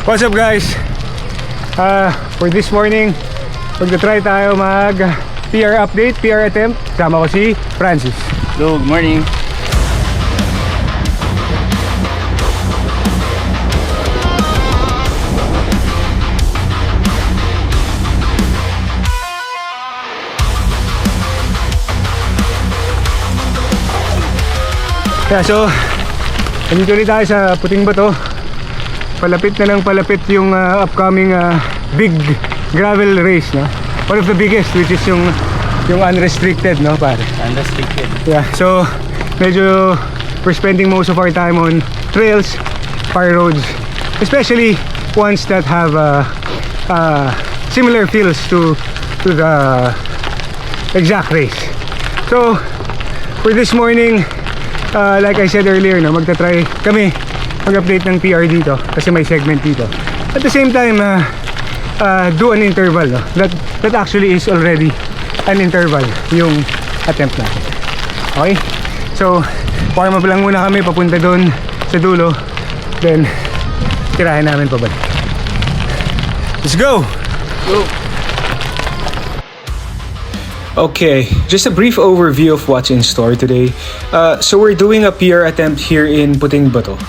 What's up guys? For this morning, magta-try tayo mag PR update, PR attempt. Kasama ko si Francis. Hello, good morning. Yeah, so nandito ulit tayo sa Puting Bato. Palapit na ng palapit yung upcoming big gravel race, no? One of the biggest, which is yung unrestricted, no, pare? Unrestricted. Yeah, so medyo we're spending most of our time on trails, fire roads, especially ones that have similar feels to the exact race. So for this morning, like I said earlier, no, magta-try kami mag-update ng PR dito kasi may segment dito. At the same time, do an interval, no? That actually is already an interval yung attempt natin. Okay? So, warm up lang muna kami papunta doon sa dulo. Then, tirahin namin pabalik. Let's go! Go! Okay, just a brief overview of what's in store today. So we're doing a PR attempt here in Puting Bato.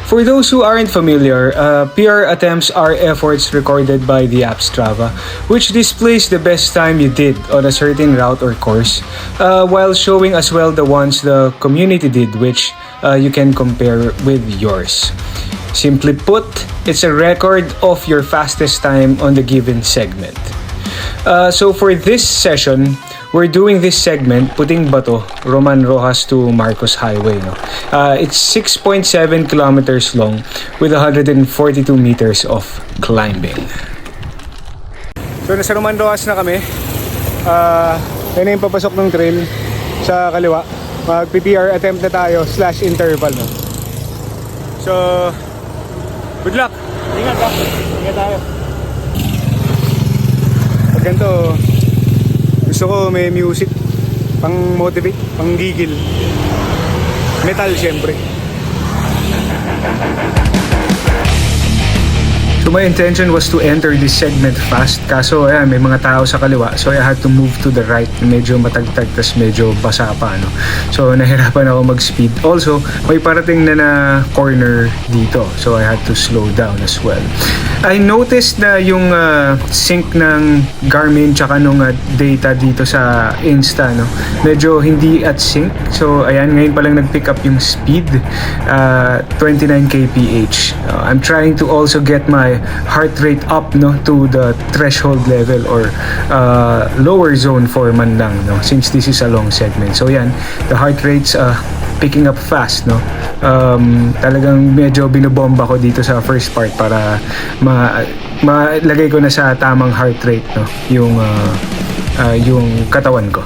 For those who aren't familiar, PR attempts are efforts recorded by the app Strava, which displays the best time you did on a certain route or course, while showing as well the ones the community did, which you can compare with yours. Simply put, it's a record of your fastest time on the given segment. So for this session, we're doing this segment, Puting Bato, Roman Rojas to Marcos Highway. No? It's 6.7 kilometers long with 142 meters of climbing. So nasa Roman Rojas na kami. Yan na yung papasok ng trail sa kaliwa. Mag-PR attempt na tayo / interval. No? So, good luck! Ingat ha! Ingat tayo! Pag ganito, gusto ko may music pang motivate, pang gigil. Metal syempre. So my intention was to enter this segment fast, kaso ayan, may mga tao sa kaliwa, so I had to move to the right. Medyo matagtag, tas medyo basa pa, no? So nahirapan ako mag-speed. Also, may parating na corner dito, so I had to slow down as well. I noticed na yung sync ng Garmin tsaka nung data dito sa Insta, no? Medyo hindi at sync. So ayan, ngayon pa lang nag-pick up yung speed, 29 kph. I'm trying to also get my heart rate up, no, to the threshold level or lower zone 4 man lang, no, since this is a long segment. So yan, the heart rate's picking up fast, no. Talagang medyo binobomba ko dito sa first part para malagay ko na sa tamang heart rate, no, yung katawan ko.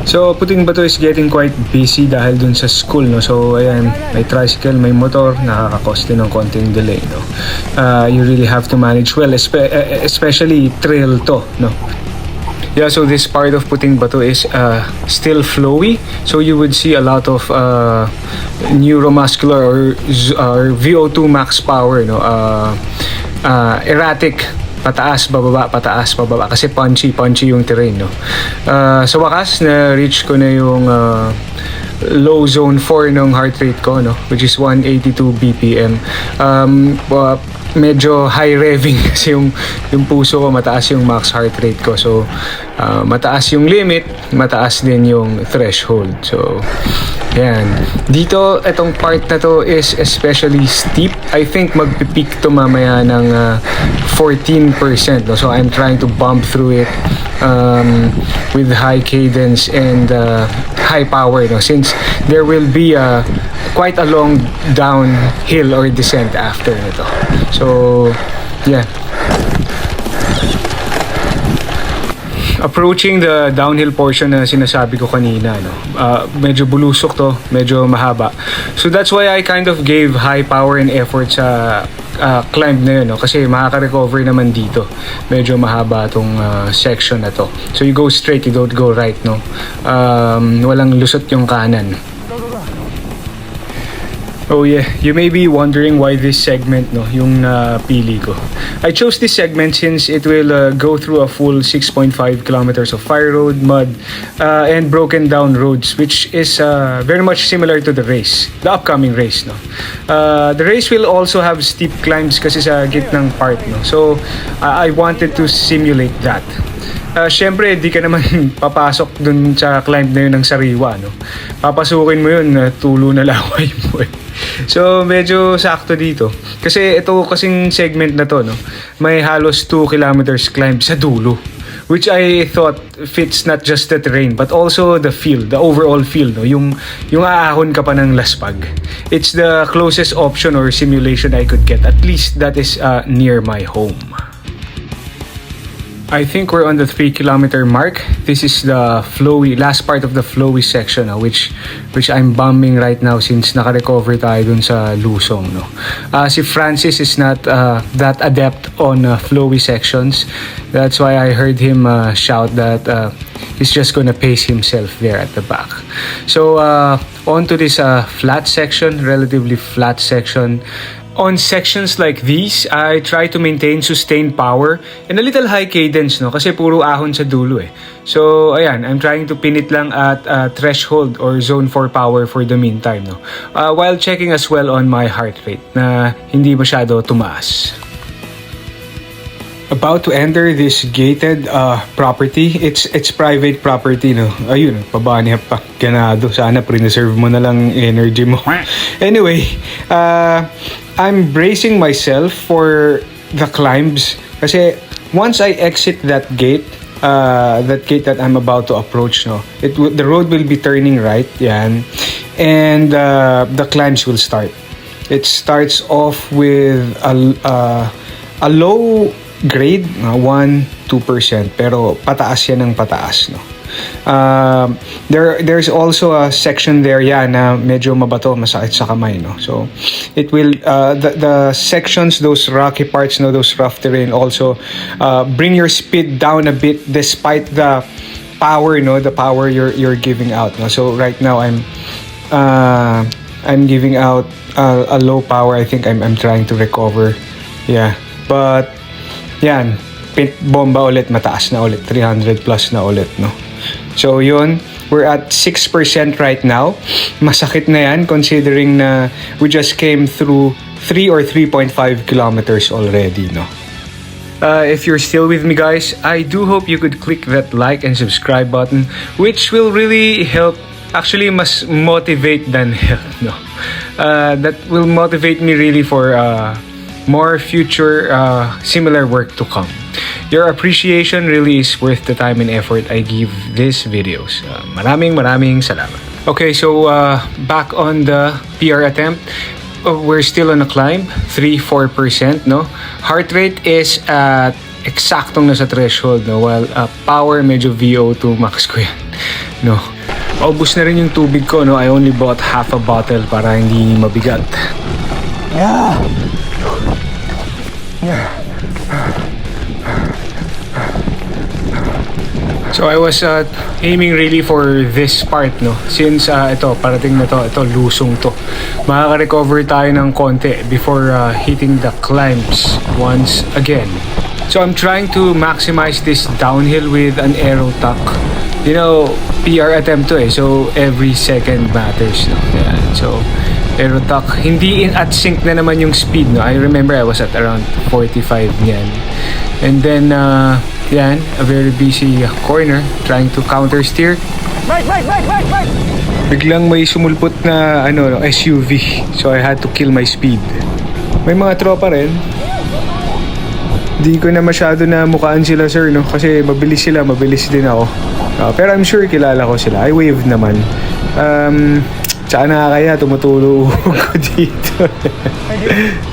So Puting Bato is getting quite busy dahil dun sa school, no. So ayan, may tricycle, may motor, nakaka-cause din ng konting delay, no. You really have to manage well, especially trail to, no. Yeah, so this part of Puting Bato is still flowy, so you would see a lot of neuromuscular or VO2 max power, no. Erratic, pataas, bababa kasi punchy yung terrain, no. Sa wakas na reach ko na yung low zone 4 ng heart rate ko, no, which is 182 BPM. Medyo high revving kasi yung puso ko, mataas yung max heart rate ko. So mataas yung limit, mataas din yung threshold. So yan. Dito, itong part na to is especially steep. I think magpipeak to mamaya ng 14%. No? So I'm trying to bump through it with high cadence and high power. No? Since there will be quite a long downhill or descent after nito. So, yeah. Approaching the downhill portion na sinasabi ko kanina, no? Medyo bulusok to, medyo mahaba. So that's why I kind of gave high power and effort sa climb na yun, no? Kasi makaka-recover naman dito. Medyo mahaba tong section na to. So you go straight, you don't go right, no? Walang lusot yung kanan. Oh yeah, you may be wondering why this segment, no, yung pili ko. I chose this segment since it will go through a full 6.5 kilometers of fire road, mud, and broken down roads, which is very much similar to the race, the upcoming race, no. The race will also have steep climbs kasi sa gitnang part, no. So I wanted to simulate that. Syempre, di ka naman papasok dun sa climb na yun ng sariwa, no? Papasukin mo yun, tulo na laway mo eh. So, medyo sakto dito. Kasi ito kasing segment na to, no? May halos 2 kilometers climb sa dulo. Which I thought fits not just the terrain, but also the feel, the overall feel, no? Yung aahon ka pa ng laspag. It's the closest option or simulation I could get. At least that is near my home. I think we're on the 3-kilometer mark. This is the Flowy, last part of the Flowy section, which I'm bombing right now since naka-recover tayo dun sa Lusong, no. Si Francis is not that adept on Flowy sections. That's why I heard him shout that he's just gonna pace himself there at the back. So on to this flat section, relatively flat section. On sections like these, I try to maintain sustained power and a little high cadence, no? Kasi puro ahon sa dulo eh. So, ayan, I'm trying to pin it lang at threshold or zone 4 power for the meantime, no? While checking as well on my heart rate na hindi masyado tumaas. About to enter this gated property. It's private property, no. Ayun, pabani pa ganado. Sana preserve mo na lang energy mo. Anyway, I'm bracing myself for the climbs kasi once I exit that gate that I'm about to approach, no. The road will be turning right, yan. And the climbs will start. It starts off with a low grade, 1-2%, pero pataas yan ng pataas, no. There's also a section there na medyo mabato, masakit sa kamay, no. So it will the sections, those rocky parts, no, those rough terrain also bring your speed down a bit despite the power, no, the power you're giving out, no. So right now I'm giving out a low power. I think I'm trying to recover, yeah, but yan, pit bomba ulit, mataas na ulit, 300 plus na ulit, no. So yun, we're at 6% right now. Masakit na yan considering na we just came through 3 or 3.5 kilometers already, no. If you're still with me, guys, I do hope you could click that like and subscribe button, which will really help. Actually, mas motivate than help, no. That will motivate me really for more future similar work to come. Your appreciation really is worth the time and effort I give these videos. Maraming salamat. Okay, so back on the PR attempt. We're still on a climb, 3-4%, no? Heart rate is at eksaktong nasa threshold, no? While power, medyo VO2 max ko yan, no? Ubus na rin yung tubig ko, no? I only bought half a bottle para hindi mabigat. Yeah. So I was aiming really for this part, no, since ito parating na ito lusong to. Makaka-recover tayo ng konti before hitting the climbs once again. So I'm trying to maximize this downhill with an aero tuck. You know, PR attempt to so every second matters, no. Yeah, so aero tuck, hindi at sync na naman yung speed, no. I remember I was at around 45 niyan. And then yan, a very busy corner trying to counter steer. Right. Biglang may sumulpot na SUV. So I had to kill my speed. May mga tropa rin. Di ko na masyado na mukhaan sila, sir, no, kasi mabilis sila, mabilis din ako. Pero I'm sure kilala ko sila. I waved naman. Tsaka nakakaya, tumutulo ko dito.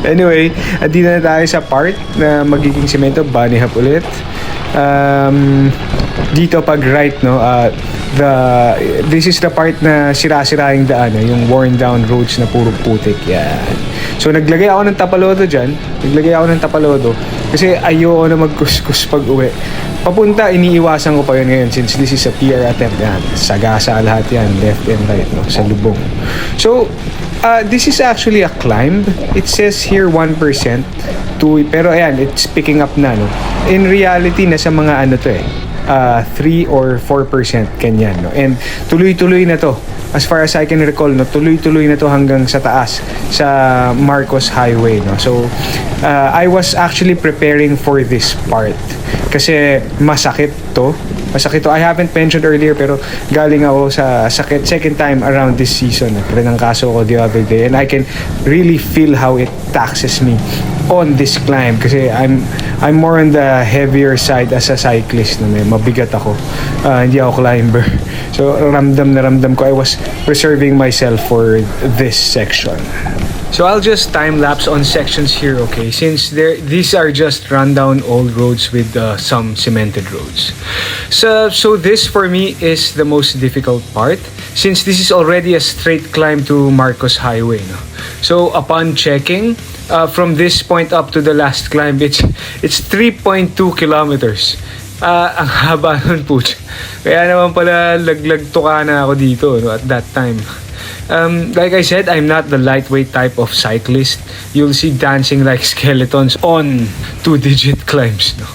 Anyway, dito na tayo sa part na magiging semento, bunny hop ulit. Dito pag right, no, this is the part na sira-sira yung daan, yung worn down roads na puro putik. Yan. So naglagay ako ng tapalodo dyan. Kasi ayoko na magkuskus pag uwi. Papunta, iniiwasan ko pa yun ngayon since this is a PR attempt. Yan, sagasa lahat yan, left and right, no, sa lubong. So This is actually a climb. It says here 1%. Pero ayan, it's picking up na, no? In reality, nasa mga ano to eh. 3 or 4% ganyan, no? And tuloy-tuloy na to. As far as I can recall, no, tuloy-tuloy na to hanggang sa taas sa Marcos Highway, no. So I was actually preparing for this part kasi masakit to. I haven't mentioned earlier pero galing ako sa sakit second time around this season. Pinangkaso ko the other day and I can really feel how it taxes me on this climb kasi I'm more on the heavier side as a cyclist, no. Mabigat ako. Hindi ako climber. So ramdam na ramdam ko I was preserving myself for this section. So I'll just time lapse on sections here, okay? Since these are just rundown old roads with some cemented roads. So this for me is the most difficult part since this is already a straight climb to Marcos Highway, no? So upon checking, from this point up to the last climb, it's 3.2 kilometers. Ang haba nun po. Kaya naman pala laglag tuka na ako dito, no, at that time. Like I said, I'm not the lightweight type of cyclist. You'll see dancing like skeletons on 2-digit climbs, no?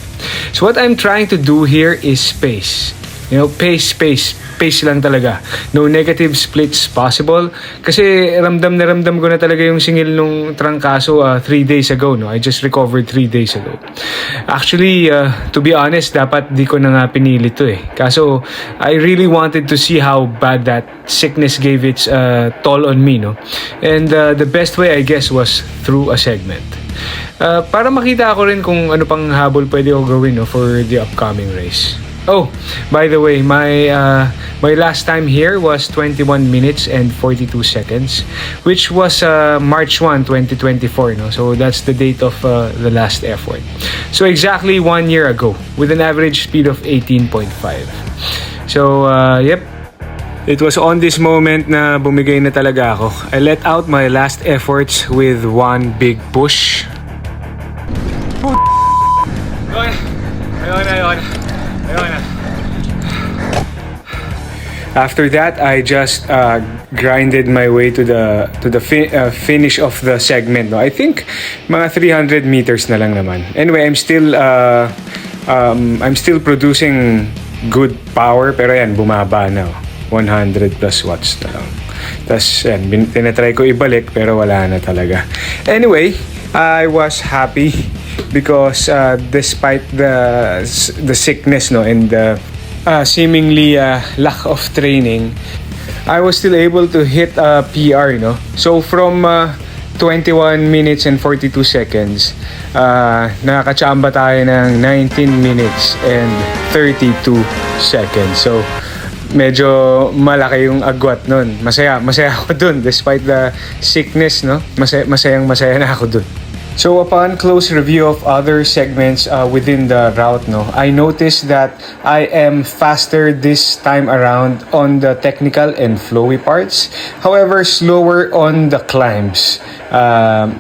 So what I'm trying to do here is pace. You know, pace lang talaga. No negative splits possible. Kasi ramdam na ramdam ko na talaga yung singil nung trangkaso 3 days ago, no? I just recovered 3 days ago. Actually, to be honest, dapat di ko na nga pinili to eh. Kaso, I really wanted to see how bad that sickness gave its toll on me, no? And the best way, I guess, was through a segment. Para makita ko rin kung ano pang habol pwede ko gawin, no, for the upcoming race. Oh, by the way, my last time here was 21 minutes and 42 seconds, which was March 1, 2024. No? So that's the date of the last effort. So exactly 1 year ago, with an average speed of 18.5. So, yep. It was on this moment na bumigay na talaga ako. I let out my last efforts with one big push. Ayun. After that, I just grinded my way to the finish of the segment. No? I think mga 300 meters na lang naman. Anyway, I'm still producing good power pero yan bumaba na. 100 plus watts na lang. Tapos yan, tinatry ko ibalik pero wala na talaga. Anyway, I was happy because despite the sickness, no, and the seemingly lack of training, I was still able to hit a PR, no. So from 21 minutes and 42 seconds, nakachamba tayo ng 19 minutes and 32 seconds. So medyo malaki yung agwat nun. Masaya ako dun despite the sickness, no. Masaya na ako dun. So upon close review of other segments within the route, no, I noticed that I am faster this time around on the technical and flowy parts. However, slower on the climbs.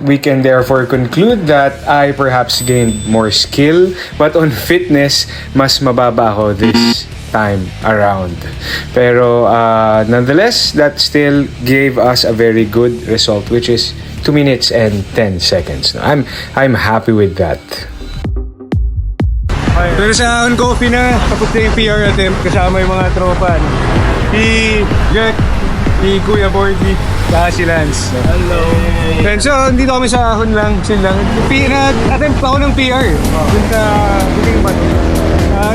We can therefore conclude that I perhaps gained more skill, but on fitness, mas mababa ako this time around. Pero nonetheless, that still gave us a very good result, which is 2 minutes and 10 seconds. I'm happy with that. Pero sa On Coffee na, tapos na yung PR attempt kasama yung mga tropa. Si Jack, si Kuya Bordy, saka si Lance. Hello. And so, dito kami sa Ahon lang, chill lang. Attempt ako ng PR. Dun sa Puting Bato.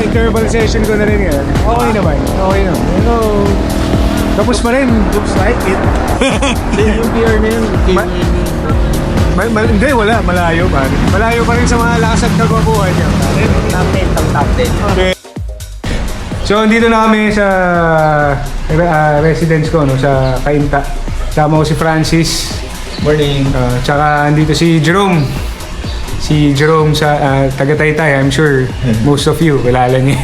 Interval session ko na rin yan. Okay naman. Pero, tapos pa rin. Looks like it. Yung PR na yun. Hindi, wala. Malayo pa. Malayo pa rin sa mga lakas at kagwapuhan niya. Top 10. Okay. So, dito na kami sa residence ko, no, sa Kainta. Sama ko si Francis. Morning. Tsaka andito si Jerome. Si Jerome sa taga-Taytay. I'm sure most of you kilala niya.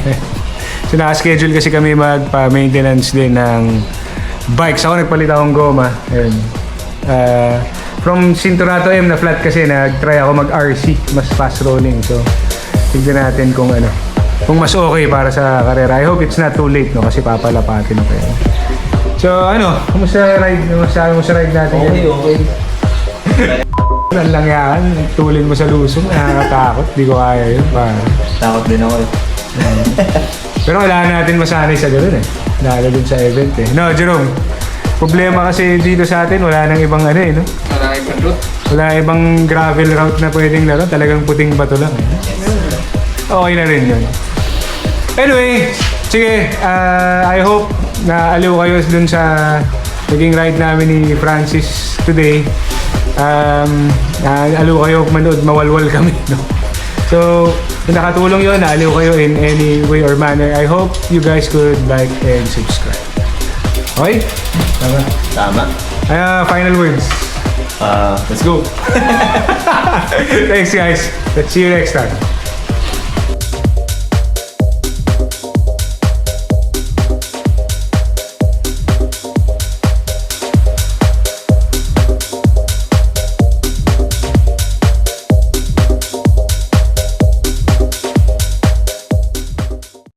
So, naka-schedule kasi kami magpa-maintenance din ng bikes. Ako nagpalit akong goma. Ayun. From Sinturato M na flat kasi nag-try ako mag-RC. Mas fast rolling. So, tignan natin kung mas okay para sa karera. I hope it's not too late, no? Kasi papalapatin ako yan. So ano, kumusta ride? Kumusta ride natin? Okay. Ano lang yan, tulin mo sa lusong, nakakatakot. Di ko kaya yun. Takot din ako. Pero kailangan natin masanay sa gano'n eh. Lalo dun sa event eh. No, Jerome, problema kasi dito sa atin, wala nang ibang ano eh, no? Wala ibang route. Wala ibang gravel route na pwedeng laro. Talagang puting bato lang eh. Okay na rin yun. Anyway, sige, I hope na aliw kayo dun sa naging ride namin ni Francis today. Aliw kayo manood, mawalwal kami, no? So, kung nakatulong yun, naaliw kayo in any way or manner, I hope you guys could like and subscribe. Okay? Tama. Final words. Let's go. Thanks guys. Let's see you next time.